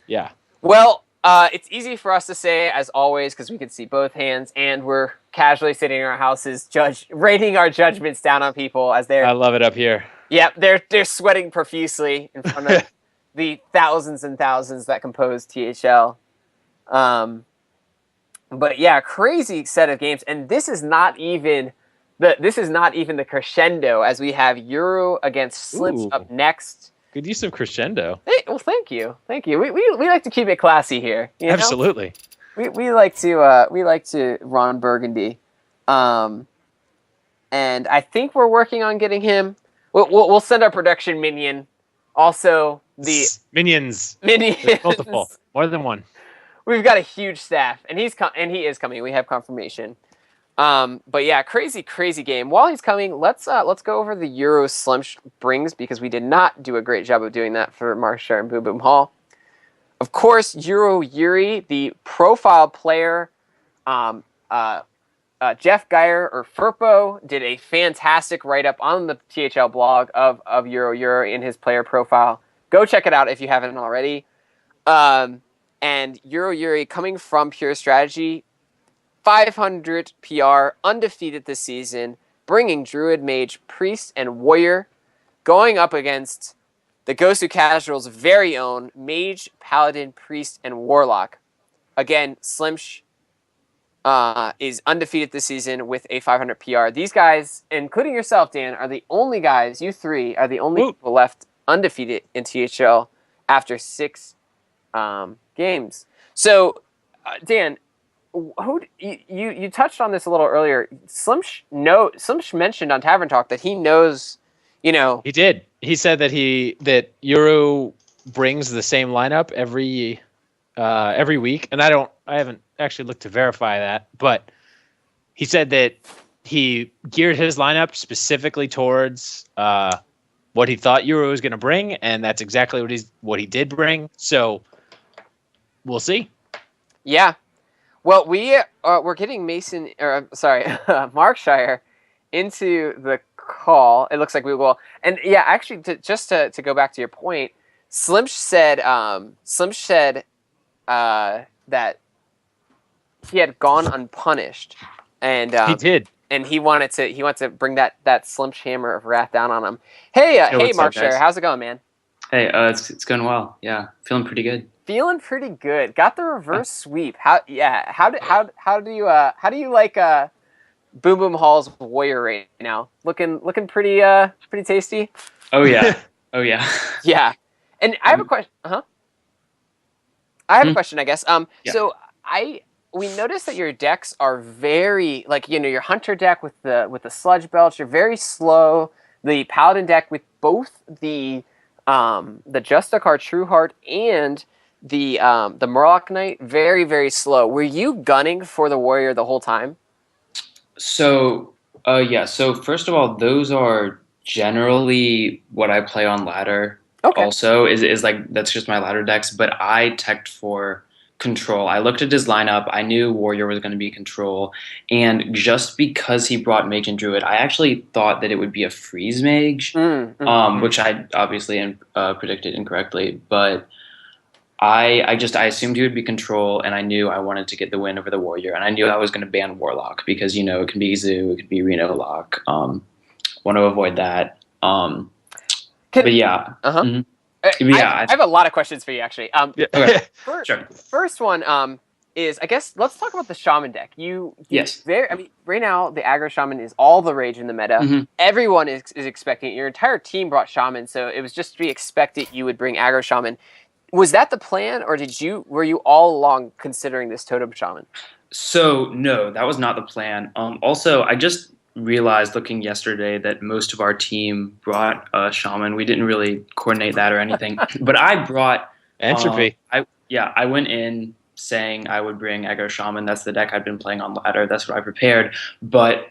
Yeah. Well. It's easy for us to say, as always, because we can see both hands, and we're casually sitting in our houses, rating our judgments down on people as they're... I love it up here. Yep, they're sweating profusely in front of the thousands and thousands that compose THL. But yeah, crazy set of games, and this is not even the crescendo, as we have Euro against Slips up next. Good use of crescendo. Hey, well, thank you. We like to keep it classy here. You know? Absolutely. We like to Ron Burgundy, and I think we're working on getting him. We'll send our production minion, also the Minions. minions. Multiple. More than one. We've got a huge staff, and he is coming. We have confirmation. But yeah, crazy game. While he's coming, let's go over the Euro Slumsh brings, because we did not do a great job of doing that for Markshire and BoomBoomHall. Of course, Euro Yuri, the profile player, Jeff Geyer or Furpo did a fantastic write-up on the THL blog of Euro Yuri in his player profile. Go check it out if you haven't already. And Euro Yuri, coming from Pure Strategy, 500 PR, undefeated this season, bringing Druid, Mage, Priest, and Warrior, going up against the Gosu Casual's very own Mage, Paladin, Priest, and Warlock. Again, Slimsh is undefeated this season with a 500 PR. These guys, including yourself, Dan, are the only guys, you three, are the only people left undefeated in THL after 6 games. So, Dan, you touched on this a little earlier. Slimsh mentioned on Tavern Talk that he knows, He did. He said that Euro brings the same lineup every week, and I haven't actually looked to verify that, but he said that he geared his lineup specifically towards what he thought Euro was going to bring, and that's exactly what he did bring. So we'll see. Yeah. Well, we're getting Markshire into the call. It looks like we will. And yeah, actually, to go back to your point, Slimsh said that he had gone unpunished, and he did, and he wanted to bring that Slimsh hammer of wrath down on him. Hey, Markshire, how's it going, man? Hey, it's going well. Yeah, feeling pretty good. Feeling pretty good. Got the reverse sweep. How do you like BoomBoomHall's Warrior right now? Looking pretty tasty. Oh yeah. Oh yeah. Yeah. And I have a question. I have a question, I guess. Yeah. So we noticed that your decks are very your Hunter deck with the Sludge Belch. You're very slow. The Paladin deck with both the Justicar Trueheart and the Murloc Knight, very, very slow. Were you gunning for the Warrior the whole time? So yeah. So first of all, those are generally what I play on ladder. Okay. Also, is like that's just my ladder decks. But I teched for control. I looked at his lineup. I knew Warrior was going to be control, and just because he brought Mage and Druid, I actually thought that it would be a freeze Mage, which I obviously predicted incorrectly. But I assumed he would be control, and I knew I wanted to get the win over the Warrior, and I knew I was going to ban Warlock because it can be Zoo, it could be Reno Lock. Want to avoid that. But yeah. Mm-hmm. I have a lot of questions for you, actually. Okay. First one is, I guess, let's talk about the Shaman deck. Yes. Right now, the aggro Shaman is all the rage in the meta. Mm-hmm. Everyone is expecting it. Your entire team brought Shaman, so it was just to be expected you would bring aggro Shaman. Was that the plan, or were you all along considering this Totem Shaman? So, no, that was not the plan. Also, I just realized looking yesterday that most of our team brought a Shaman. We didn't really coordinate that or anything. But I brought Entropy. I went in saying I would bring aggro Shaman. That's the deck I've been playing on ladder. That's what I prepared. But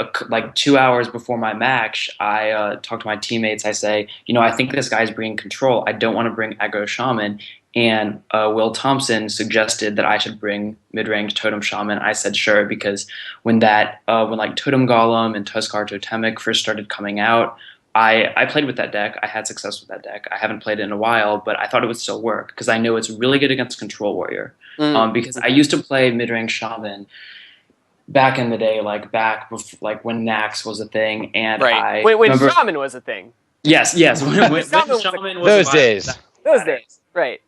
2 hours before my match, I talked to my teammates. I say, I think this guy's bringing control. I don't want to bring aggro Shaman. And Will Thompson suggested that I should bring mid-range Totem Shaman. I said sure, because when Totem Golem and Tuskar Totemic first started coming out, I played with that deck. I had success with that deck. I haven't played it in a while, but I thought it would still work because I know it's really good against Control Warrior. Because I used to play mid-range Shaman back in the day, back before, when Nax was a thing, and right. When Shaman was a thing. Yes. When Shaman was those days. Those days. Right.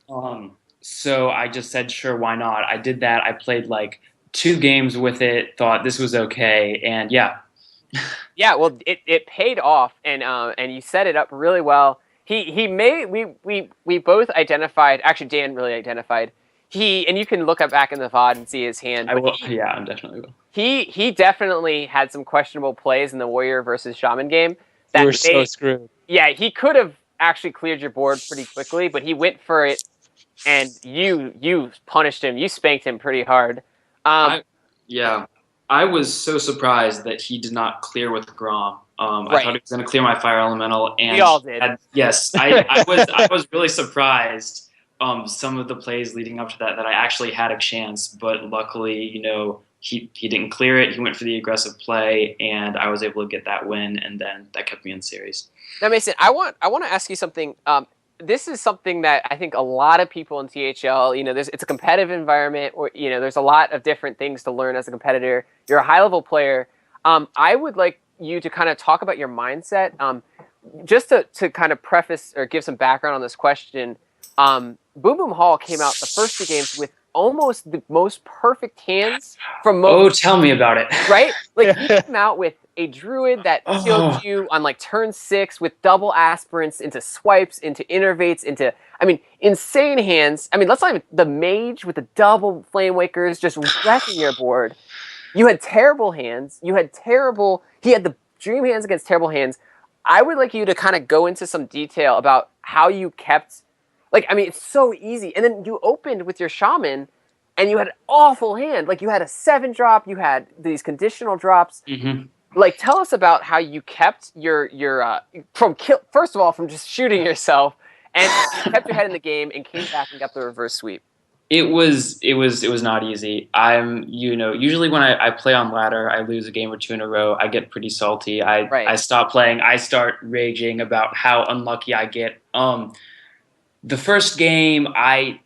So I just said, sure, why not? I did that. I played 2 games with it, thought this was okay, and yeah. Yeah, well, it paid off, and you set it up really well. he may we both identified. Actually, Dan really identified. And you can look up back in the VOD and see his hand. I will. Yeah, I'm definitely will. He definitely had some questionable plays in the Warrior versus Shaman game. You were so screwed. Yeah, he could have actually cleared your board pretty quickly, but he went for it, and you punished him. You spanked him pretty hard. Yeah, I was so surprised that he did not clear with Grom. Right. I thought he was going to clear my Fire Elemental, and we all did. Yes, I was really surprised. Some of the plays leading up to that I actually had a chance, but luckily, he didn't clear it. He went for the aggressive play, and I was able to get that win, and then that kept me in series. Now, Mason, I want to ask you something. This is something that I think a lot of people in THL, it's a competitive environment, or there's a lot of different things to learn as a competitor. You're a high-level player. I would like you to kind of talk about your mindset. Just to kind of preface or give some background on this question, BoomBoomHall came out the first 2 games with almost the most perfect hands from most. Oh, tell me about it. Right? Like, he came out with a druid that killed you on like turn 6 with double aspirants into swipes, into innervates, into, insane hands. Let's not even, the mage with the double flame wakers just wrecking your board. You had terrible hands. He had the dream hands against terrible hands. I would like you to kind of go into some detail about how you kept, it's so easy. And then you opened with your shaman, and you had an awful hand. Like, you had a 7-drop, you had these conditional drops. Mm-hmm. Like, tell us about how you kept your first of all, from just shooting yourself, and you kept your head in the game and came back and got the reverse sweep. It was not easy. Usually when I play on ladder, I lose a game or 2 in a row. I get pretty salty. I stop playing. I start raging about how unlucky I get. The first game, I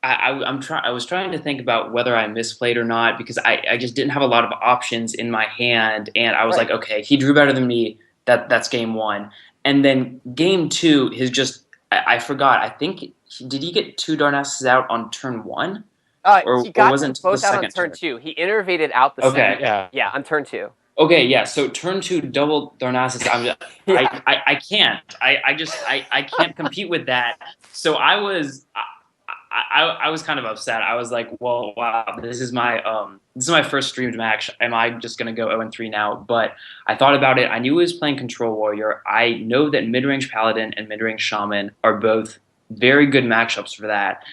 was trying to think about whether I misplayed or not, because I just didn't have a lot of options in my hand, and I was like, okay, he drew better than me. That's game 1, and then game 2 is just I forgot. I think did he get 2 Darnassus out on turn 1? He got them both out on turn 2. He innervated out the second. Yeah, on turn 2. Okay, yeah. So turn 2 double Darnassus. I can't. I can't compete with that. So I was kind of upset. I was like, well, wow, this is my first streamed match. Am I just gonna go 0-3 now? But I thought about it. I knew he was playing Control Warrior. I know that mid-range Paladin and mid-range Shaman are both very good matchups for that.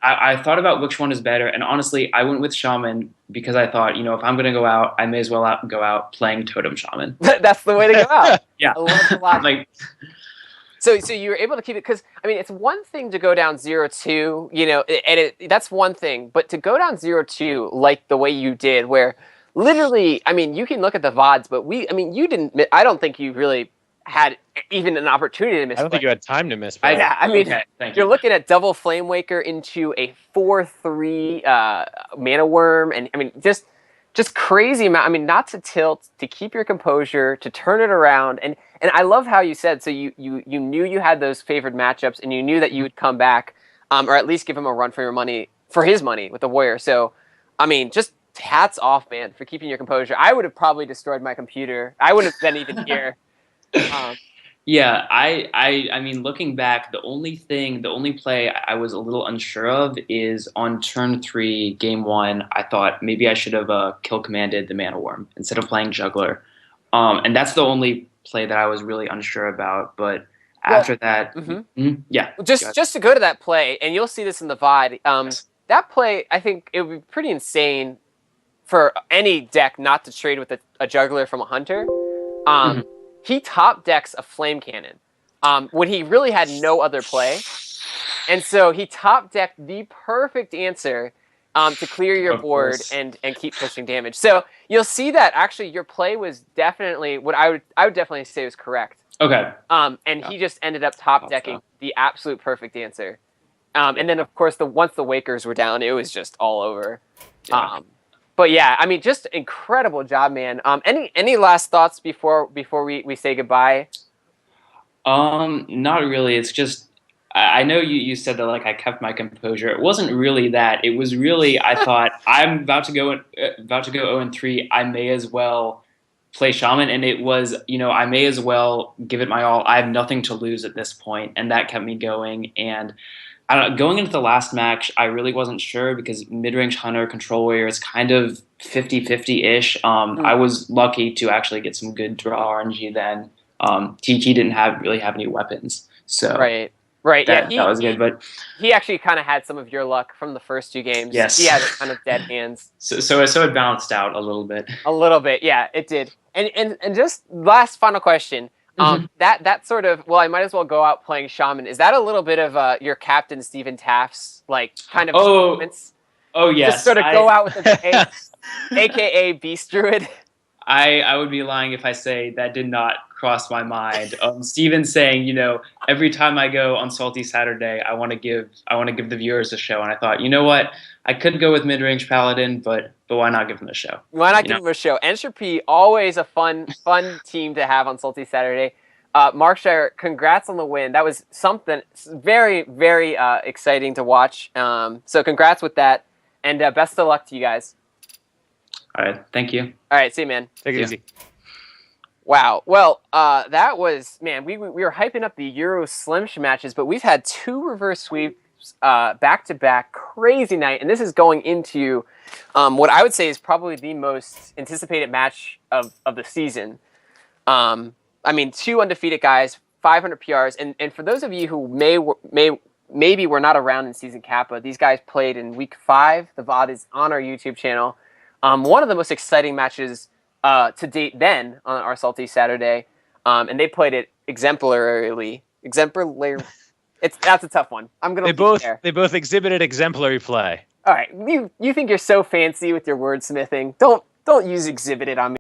I thought about which one is better, and honestly, I went with Shaman because I thought, if I'm gonna go out, I may as well go out playing Totem Shaman. That's the way to go out. Yeah, I love the logic. So you were able to keep it, because it's one thing to go down 0-2, that's one thing, but to go down 0-2 like the way you did, where literally, you can look at the VODs, but you didn't. I don't think you really had even an opportunity to miss. I don't think you had time to miss. Yeah, okay, thank you. You're looking at double Flame Waker into a 4/3 mana worm, and just crazy amount. Not to tilt, to keep your composure, to turn it around, and I love how you said, so you knew you had those favored matchups, and you knew that you would come back, or at least give him a run for his money with the Warrior. So, just hats off, man, for keeping your composure. I would have probably destroyed my computer. I wouldn't have been even here. Yeah, I mean, looking back, the only play I was a little unsure of is on turn 3, game 1. I thought maybe I should have kill commanded the Mana Worm instead of playing Juggler, and that's the only play that I was really unsure about. But after that, yeah. Just to go to that play, and you'll see this in the VOD. That play, I think it would be pretty insane for any deck not to trade with a Juggler from a Hunter. He top decks a Flame Cannon when he really had no other play. And so he top decked the perfect answer to clear your board and keep pushing damage. So you'll see that actually your play was definitely what I would definitely say was correct. Okay. And he just ended up top decking the absolute perfect answer. And then of course once the Wakers were down, it was just all over. Yeah. But yeah, just incredible job, man. Any last thoughts before we say goodbye? Not really. It's just I know you said that I kept my composure. It wasn't really that. It was really I thought I'm about to go 0-3. I may as well play Shaman, and it was, I may as well give it my all. I have nothing to lose at this point, and that kept me going. And I don't know, going into the last match, I really wasn't sure because mid-range Hunter, Control Warrior is kind of 50-50-ish. I was lucky to actually get some good draw RNG then. TT didn't really have any weapons, so Right. that was good. But he actually kind of had some of your luck from the first 2 games. Yes. He had kind of dead hands. So it balanced out a little bit. A little bit, yeah, it did. And just last final question. That sort of, well, I might as well go out playing Shaman. Is that a little bit of your captain Stephen Taft's like kind of moments? Oh yes. Just sort of go out with a AKA Beast Druid. I would be lying if I say that did not cross my mind. Steven saying, every time I go on Salty Saturday, I want to give the viewers a show, and I thought, you know what, I could go with mid-range Paladin, but why not give them a show? Why not give them a show? Entropy, always a fun team to have on Salty Saturday. Markshire, congrats on the win. That was something very, very exciting to watch. So congrats with that, and best of luck to you guys. All right, thank you. All right, see you, man. Take it easy. Wow. Well, that was, man, we were hyping up the Euro Slimsh matches, but we've had 2 reverse sweeps back-to-back, crazy night, and this is going into what I would say is probably the most anticipated match of the season. I mean, 2 undefeated guys, 500 PRs, and for those of you who maybe were not around in Season Kappa, these guys played in Week 5. The VOD is on our YouTube channel. One of the most exciting matches to date then on our Salty Saturday, and they played it exemplarily. That's a tough one. I'm gonna. They both exhibited exemplary play. All right, you think you're so fancy with your wordsmithing? Don't use exhibited on me.